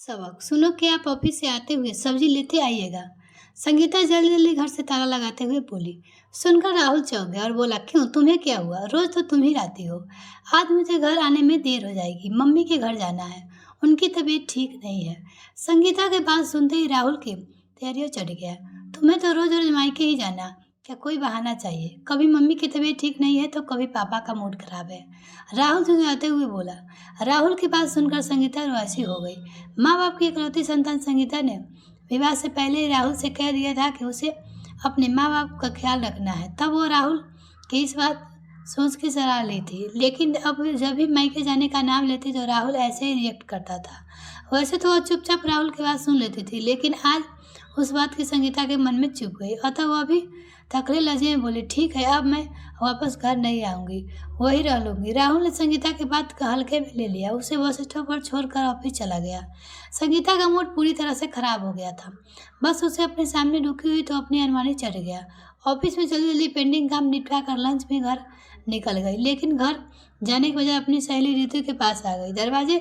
सबक सुनो कि आप ऑफिस से आते हुए सब्जी लेते आइएगा। संगीता जल्दी जल्दी घर से ताला लगाते हुए बोली। सुनकर राहुल चौंक गया और बोला, क्यों, तुम्हें क्या हुआ? रोज तो तुम ही लाती हो। आज मुझे घर आने में देर हो जाएगी, मम्मी के घर जाना है, उनकी तबीयत ठीक नहीं है। संगीता के बात सुनते ही राहुल की तैयारियों चढ़ गया। तुम्हें तो रोज रोज मायके ही जाना, क्या कोई बहाना चाहिए? कभी मम्मी की तबीयत ठीक नहीं है तो कभी पापा का मूड खराब है, राहुल झुंझुलाते हुए बोला। राहुल की बात सुनकर संगीता रुआसी हो गई। माँ बाप की इकलौती संतान संगीता ने विवाह से पहले ही राहुल से कह दिया था कि उसे अपने माँ बाप का ख्याल रखना है। तब वो राहुल की इस बात सोच के सराह ली थी, लेकिन अब जब भी मायके जाने का नाम लेती तो राहुल ऐसे ही रिएक्ट करता था। वैसे तो वह चुपचाप राहुल की बात सुन लेती थी, लेकिन आज उस बात की संगीता के मन में चुभ गई। अतः वह भी तखड़े लहजे में बोली, ठीक है, अब मैं वापस घर नहीं आऊंगी, वही रह लूंगी। राहुल ने संगीता की बात को हल्के में ले लिया, उसे बस स्टॉप पर छोड़कर ऑफिस चला गया। संगीता का मूड पूरी तरह से खराब हो गया था। बस उसे अपने सामने रुकी हुई तो अपनी अनवानी चढ़ गया। ऑफिस में जल्दी जल्दी पेंडिंग काम निपटा कर लंच में घर निकल गई, लेकिन घर जाने के बजाय अपनी सहेली रितु के पास आ गई। दरवाजे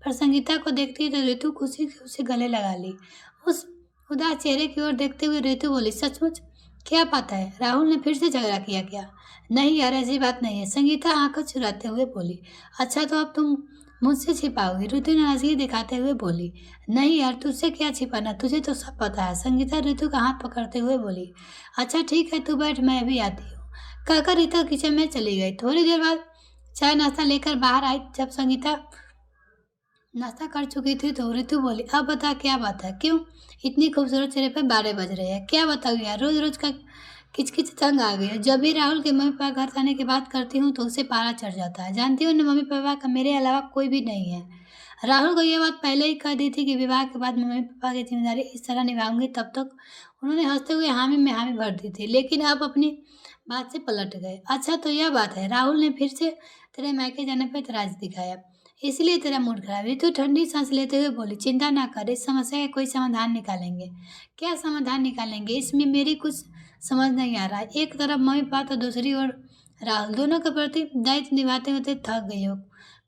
पर संगीता को देखती ही तो रितु खुशी से उसे गले लगा ली। उस उदास चेहरे की ओर देखते हुए रितु बोली, सचमुच क्या बात है, राहुल ने फिर से झगड़ा किया क्या? नहीं यार, ऐसी बात नहीं है, संगीता आंखें चुराते हुए बोली। अच्छा, तो अब तुम मुझसे छिपाओगी? रितु ने हंसी दिखाते हुए बोली। नहीं यार, तुझसे क्या छिपाना, तुझे तो सब पता है, संगीता रितु का हाथ पकड़ते हुए बोली। अच्छा ठीक है, तू बैठ, मैं अभी आती हूँ, कहकर रितु किचन में चली गई। थोड़ी देर बाद चाय नाश्ता लेकर बाहर आई। जब संगीता नाश्ता कर चुकी थी तो रितु बोली, अब बता क्या बात है, क्यों इतनी खूबसूरत चेहरे पे 12 बज रहे हैं? क्या बताऊँ यार, रोज रोज का किचकिच तंग आ गई है। जब भी राहुल के मम्मी पापा घर आने की बात करती हूँ तो उसे पारा चढ़ जाता है। जानती हूँ ना, मम्मी पापा का मेरे अलावा कोई भी नहीं है। राहुल को यह बात पहले ही कह दी थी कि विवाह के बाद मम्मी पापा की जिम्मेदारी इस तरह निभाऊंगी। तब तक उन्होंने हंसते हुए हामी में हामी भर दी थी, लेकिन अब अपनी बात से पलट गए। अच्छा तो यह बात है, राहुल ने फिर से तेरे मायके जाने पर इतराज दिखाया, इसलिए तेरा मूड खराब है? तो ठंडी सांस लेते हुए बोली, चिंता ना कर, इस समस्या का कोई समाधान निकालेंगे। क्या समाधान निकालेंगे? इसमें मेरी कुछ समझ नहीं आ रहा है। एक तरफ मम्मी पापा तो दूसरी ओर राहुल, दोनों के प्रति दायित्व निभाते होते थक गई हो।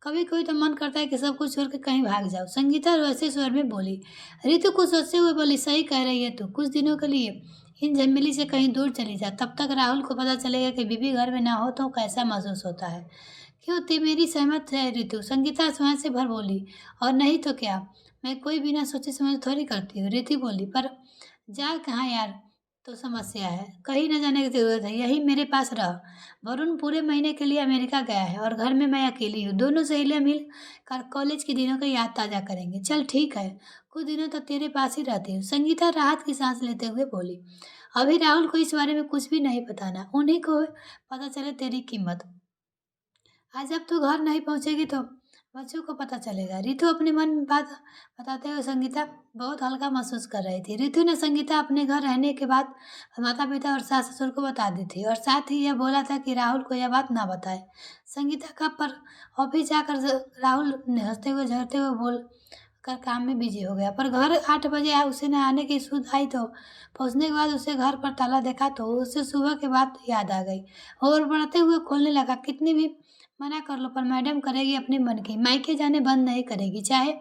कभी कभी तो मन करता है कि सब कुछ छोड़ के कहीं भाग जाओ। संगीता वैसे स्वर में बोली। रितु कुछ सोचते हुए बोली, सही कह रही है तू, कुछ दिनों के लिए इन झमेली से कहीं दूर चली जा, तब तक राहुल को पता चलेगा कि बीबी घर में ना हो तो कैसा महसूस होता है। क्यों, ते मेरी सहमत है रितु, संगीता स्वयं से भर बोली। और नहीं तो क्या, मैं कोई बिना सोचे समझे थोड़ी करती हूँ, रितु बोली। पर जा कहाँ यार, तो समस्या है, कहीं न जाने की जरूरत है, यही मेरे पास रह। वरुण पूरे महीने के लिए अमेरिका गया है और घर में मैं अकेली हूँ। दोनों सहेलियां मिल कर कॉलेज के दिनों की याद ताजा करेंगे। चल ठीक है, कुछ दिनों तक तेरे पास ही रहती हूँ, संगीता राहत की सांस लेते हुए बोली। अभी राहुल को इस बारे में कुछ भी नहीं बताना, उन्हीं को पता चले तेरी कीमत। आज जब तू घर नहीं पहुंचेगी तो बच्चों को पता चलेगा। रितु अपने मन में बात बताते हुए संगीता बहुत हल्का महसूस कर रही थी। रितु ने संगीता अपने घर रहने के बाद माता पिता और सास ससुर को बता दी थी और साथ ही यह बोला था कि राहुल को यह बात ना बताए। संगीता का पर ऑफिस जाकर राहुल ने हंसते हुए झगड़ते हुए बोल कर काम में बिजी हो गया। पर घर 8 बजे उसे न आने की सुध आई तो पहुंचने के बाद उसे घर पर ताला देखा तो उसे सुबह के बाद याद आ गई और बढ़ते हुए खोलने लगा। कितनी भी मना कर लो पर मैडम करेगी अपने मन की, मायके जाने बंद नहीं करेगी, चाहे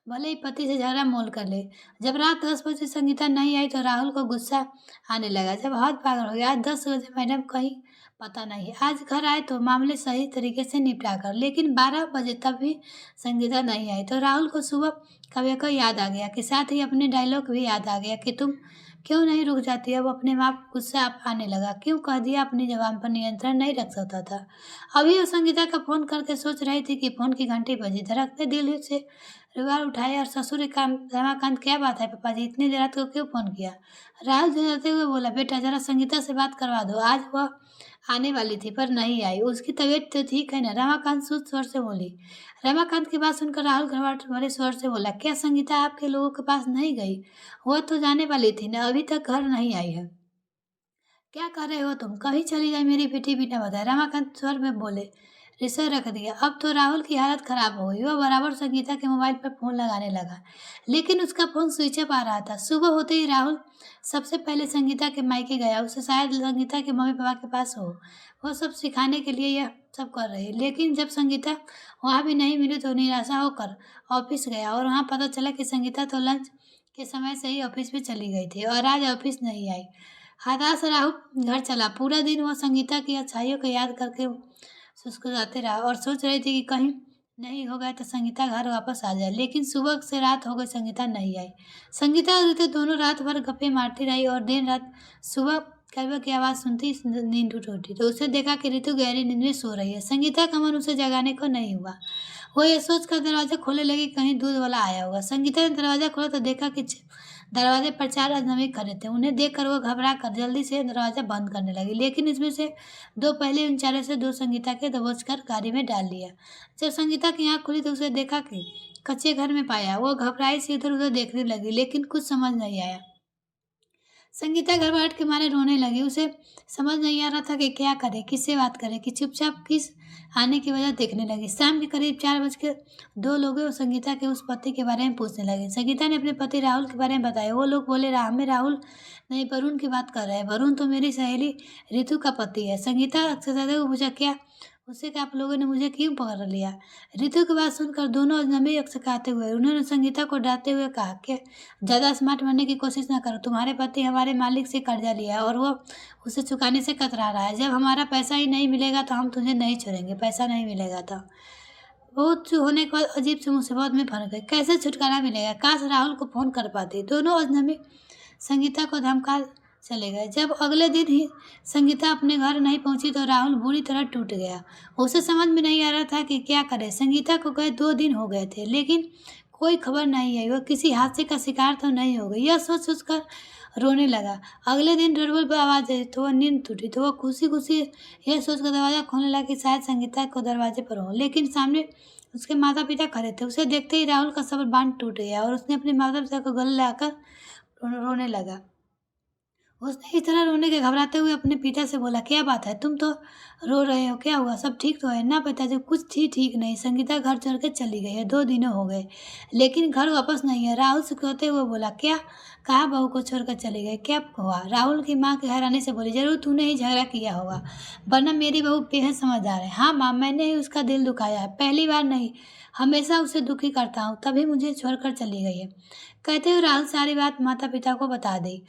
भले ही पति से झगड़ा मोल कर ले। जब रात 10 बजे संगीता नहीं आई तो राहुल को गुस्सा आने लगा। जब हाथ पागल हो गया, आज 10 बजे मैडम कहीं पता नहीं। आज घर आए तो मामले सही तरीके से निपटा कर, लेकिन 12 बजे तब भी संगीता नहीं आई तो राहुल को सुबह कभी को याद आ गया कि साथ ही अपने डायलॉग भी याद आ गया कि तुम क्यों नहीं रुक जाती। अब अपने आप गुस्सा आने लगा, क्यों कह दिया, अपनी जबान पर नियंत्रण नहीं रख सकता था। अभी वो संगीता का फोन करके सोच रही थी कि फोन की घंटी बजी। धड़कते दिल से रिवार उठाया और ससुर काम, रमाकांत क्या बात है पापा जी, इतनी देर रात को क्यों फोन किया? राहुल झुंझलाते हुए बोला, बेटा जरा संगीता से बात करवा दो, आज वह आने वाली थी पर नहीं आई, उसकी तबीयत तो ठीक है ना? रमाकांत सुस्त स्वर से बोली। रमाकांत की बात सुनकर राहुल घबराहट भरे स्वर से बोला, क्या संगीता आपके लोगों के पास नहीं गई? वह तो जाने वाली थी ना, अभी तक घर नहीं आई है। क्या कर रहे हो तुम, कहीं चली जाए मेरी बेटी बिना बताए, रमाकांत स्वर में बोले। रिश्ता रख दिया। अब तो राहुल की हालत खराब हो गई। वह बराबर संगीता के मोबाइल पर फ़ोन लगाने लगा, लेकिन उसका फ़ोन स्विच ऑफ आ रहा था। सुबह होते ही राहुल सबसे पहले संगीता के मायके गया। उसे शायद संगीता के मम्मी-पापा के पास हो। वो सब सिखाने के लिए यह सब कर रहे। लेकिन जब संगीता वहाँ भी नहीं मिली तो निराशा होकर ऑफ़िस गया और वहाँ पता चला कि संगीता तो लंच के समय से ही ऑफ़िस में चली गई थी और आज ऑफ़िस नहीं आई। हताश राहुल घर चला। पूरा दिन वह संगीता की अच्छाइयों को याद करके सुसकुराते रहा और सोच रही थी कि कहीं नहीं हो गया तो संगीता घर वापस आ जाए। लेकिन सुबह से रात हो गई, संगीता नहीं आई। संगीता और रितु दोनों रात भर गप्पे मारती रही और दिन रात सुबह कलवा की आवाज़ सुनती ही नींद टूट उठी तो उसे देखा कि रितु गहरी नींद में सो रही है। संगीता का मन उसे जगाने को नहीं हुआ। वो ये सोचकर दरवाज़ा खोलने लगी कहीं दूध वाला आया होगा। संगीता ने दरवाज़ा खोला तो देखा कि दरवाजे पर 4 अजनबी खड़े थे। उन्हें देखकर वो घबरा कर जल्दी से दरवाज़ा बंद करने लगी, लेकिन इसमें से 2 पहले उन चारों से 2 संगीता के दबोचकर गाड़ी में डाल लिया। जब संगीता की आँख खुली तो उसे देखा कि कच्चे घर में पाया। वो घबराई से इधर-उधर देखने लगी, लेकिन कुछ समझ नहीं आया। संगीता घबराहट के मारे रोने लगी। उसे समझ नहीं आ रहा था कि क्या करे, किससे बात करे, कि चुपचाप किस आने की वजह देखने लगी। शाम के करीब 4 बज के 2 लोग वो संगीता के उस पति के बारे में पूछने लगे। संगीता ने अपने पति राहुल के बारे में बताया। वो लोग बोले, हमें राहुल नहीं, वरुण की बात कर रहे हैं। वरुण तो मेरी सहेली रितु का पति है। संगीता अक्सर को पूछा, क्या उससे क्या आप लोगों ने मुझे क्यों पकड़ लिया? रितु की बात सुनकर दोनों अजनबी अकसकाते हुए उन्होंने संगीता को डांटते हुए कहा कि ज़्यादा स्मार्ट बनने की कोशिश ना करो। तुम्हारे पति हमारे मालिक से कर्जा लिया है और वो उसे चुकाने से कतरा रहा है। जब हमारा पैसा ही नहीं मिलेगा तो हम तुझे नहीं छोड़ेंगे। पैसा नहीं मिलेगा तो बहुत होने के बाद अजीब सी मुसीबत में फंस गए। कैसे छुटकारा मिलेगा? काश राहुल को फ़ोन कर पाती। दोनों अजनबी संगीता को धमका चले गए। जब अगले दिन ही संगीता अपने घर नहीं पहुंची तो राहुल बुरी तरह टूट गया। उसे समझ में नहीं आ रहा था कि क्या करे। संगीता को गए 2 दिन हो गए थे, लेकिन कोई खबर नहीं आई। वह किसी हादसे का शिकार तो नहीं हो गई, यह सोच सोच कर रोने लगा। अगले दिन डोरबेल पर आवाज़ आई तो वह नींद टूटी तो वह खुशी खुशी यह सोचकर दरवाज़ा खोलने लगा कि शायद संगीता को दरवाजे पर हो, लेकिन सामने उसके माता पिता खड़े थे। उसे देखते ही राहुल का सब्र बांध टूट गया और उसने अपने माता पिता को गले लगाकर रोने लगा। उसने इस तरह रोने के घबराते हुए अपने पिता से बोला, क्या बात है, तुम तो रो रहे हो, क्या हुआ, सब ठीक तो है ना? पिताजी, कुछ ही ठीक नहीं। संगीता घर छोड़ के चली गई है, 2 दिन हो गए, लेकिन घर वापस नहीं है। राहुल से कहते हुए बोला, क्या कहा बहू को छोड़कर चली गई, क्या हुआ? राहुल की माँ हैरानी से बोली, जरूर तूने ही झगड़ा किया होगा, वरना मेरी बहू बेहद समझदार है। हाँ माँ, मैंने ही उसका दिल दुखाया है, पहली बार नहीं, हमेशा उसे दुखी करता हूँ, तभी मुझे छोड़कर चली गई है। कहते हुए राहुल सारी बात माता पिता को बता दी।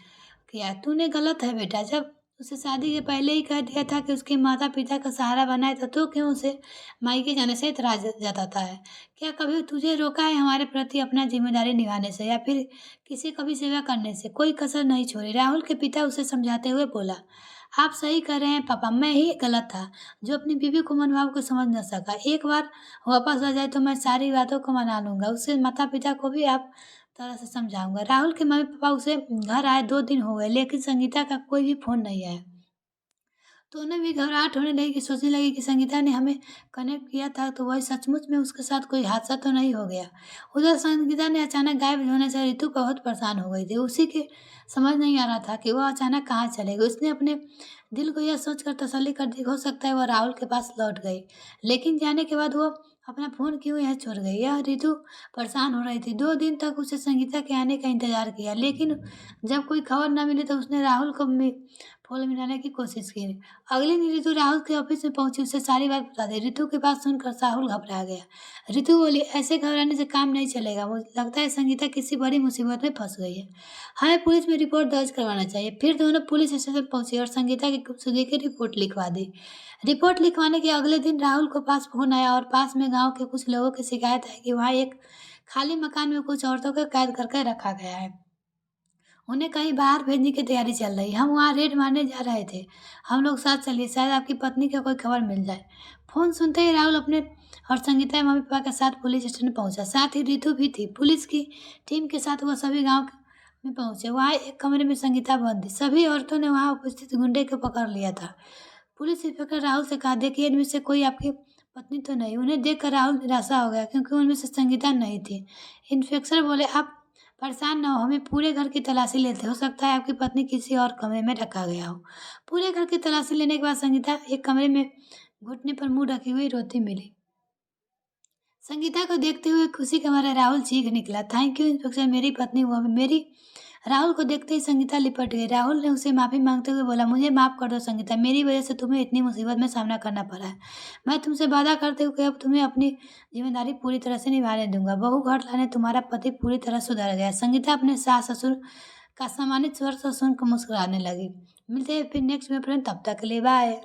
किया तूने गलत है बेटा, जब उसे शादी के पहले ही कह दिया था कि उसके माता पिता का सहारा बनाए तो तू क्यों उसे मायके जाने से इतराज जताता है? क्या कभी तुझे रोका है हमारे प्रति अपना जिम्मेदारी निभाने से या फिर किसी कभी सेवा करने से? कोई कसर नहीं छोड़ी। राहुल के पिता उसे समझाते हुए बोला, आप सही कह रहे हैं पापा, मैं ही गलत था जो अपनी बीवी को मनभाव को समझ न सका। एक बार वापस आ जाए तो मैं सारी बातों को मना लूंगा। उससे माता पिता को भी आप तरह से समझाऊंगा। राहुल के मम्मी पापा उसे घर आए 2 दिन हो गए, लेकिन संगीता का कोई भी फोन नहीं आया। तो उन्हें भी घबराहट होने लगी कि सोचने लगी कि संगीता ने हमें कनेक्ट किया था तो वही सचमुच में उसके साथ कोई हादसा तो नहीं हो गया। उधर संगीता ने अचानक गायब होने से रितु बहुत परेशान हो गई थी। उसी के समझ नहीं आ रहा था कि वह अचानक कहाँ चले गई। उसने अपने दिल को यह सोचकर तसल्ली कर दी, हो सकता है वह राहुल के पास लौट गई, लेकिन जाने के बाद वो अपना फोन क्यों यह छोड़ गई। यह रितु परेशान हो रही थी। 2 दिन तक उसे संगीता के आने का इंतजार किया, लेकिन जब कोई खबर न मिली तो उसने राहुल को फोन मिलाने की कोशिश की। अगले दिन रितु राहुल के ऑफिस में पहुंची, उसे सारी बात बता दी। रितु की बात सुनकर राहुल घबरा गया। रितु बोली, ऐसे घबराने से काम नहीं चलेगा, मुझे लगता है संगीता किसी बड़ी मुसीबत में फंस गई है, हमें पुलिस में रिपोर्ट दर्ज करवाना चाहिए। फिर दोनों पुलिस स्टेशन पहुंचे और संगीता की गुमशुदगी की रिपोर्ट लिखवा दी। रिपोर्ट लिखवाने के अगले दिन राहुल को पास फोन आया और पास में गांव के कुछ लोगों की शिकायत है कि वहाँ एक खाली मकान में कुछ औरतों को कैद करके रखा गया है, उन्हें कहीं बाहर भेजने की तैयारी चल रही। हम वहाँ रेड मारने जा रहे थे, हम लोग साथ चलिए, शायद आपकी पत्नी का कोई खबर मिल जाए। फोन सुनते ही राहुल अपने और संगीता मम्मी पापा के साथ पुलिस स्टेशन पहुंचा। साथ ही रितु भी थी। पुलिस की टीम के साथ वह सभी गांव में पहुंचे। वहाँ एक कमरे में संगीता बंद थी। सभी औरतों ने वहाँ उपस्थित गुंडे को पकड़ लिया था। पुलिस इंस्पेक्टर राहुल से कहा, देखिए इनमें से कोई आपकी पत्नी तो नहीं। उन्हें देखकर राहुल निराशा हो गया क्योंकि उनमें से संगीता नहीं थी। इंस्पेक्टर बोले, आप परेशान न हो, हमें पूरे घर की तलाशी लेते, हो सकता है आपकी पत्नी किसी और कमरे में रखा गया हो। पूरे घर की तलाशी लेने के बाद संगीता एक कमरे में घुटने पर मुंह ढकी हुई रोती मिली। संगीता को देखते हुए खुशी के मारे राहुल चीख निकला, थैंक यू इंस्पेक्टर, मेरी पत्नी हुआ मेरी। राहुल को देखते ही संगीता लिपट गई। राहुल ने उसे माफी मांगते हुए बोला, मुझे माफ कर दो संगीता, मेरी वजह से तुम्हें इतनी मुसीबत में सामना करना पड़ा है। मैं तुमसे वादा करती हूँ कि अब तुम्हें अपनी जिम्मेदारी पूरी तरह से निभाने दूंगा। बहू घर लाने तुम्हारा पति पूरी तरह सुधर गया। संगीता अपने सास ससुर का सम्मानित स्वर से सुनकर मुस्कुराने लगी। मिलते हैं फिर नेक्स्ट में फ्रेंड, तब तक के लिए बाय।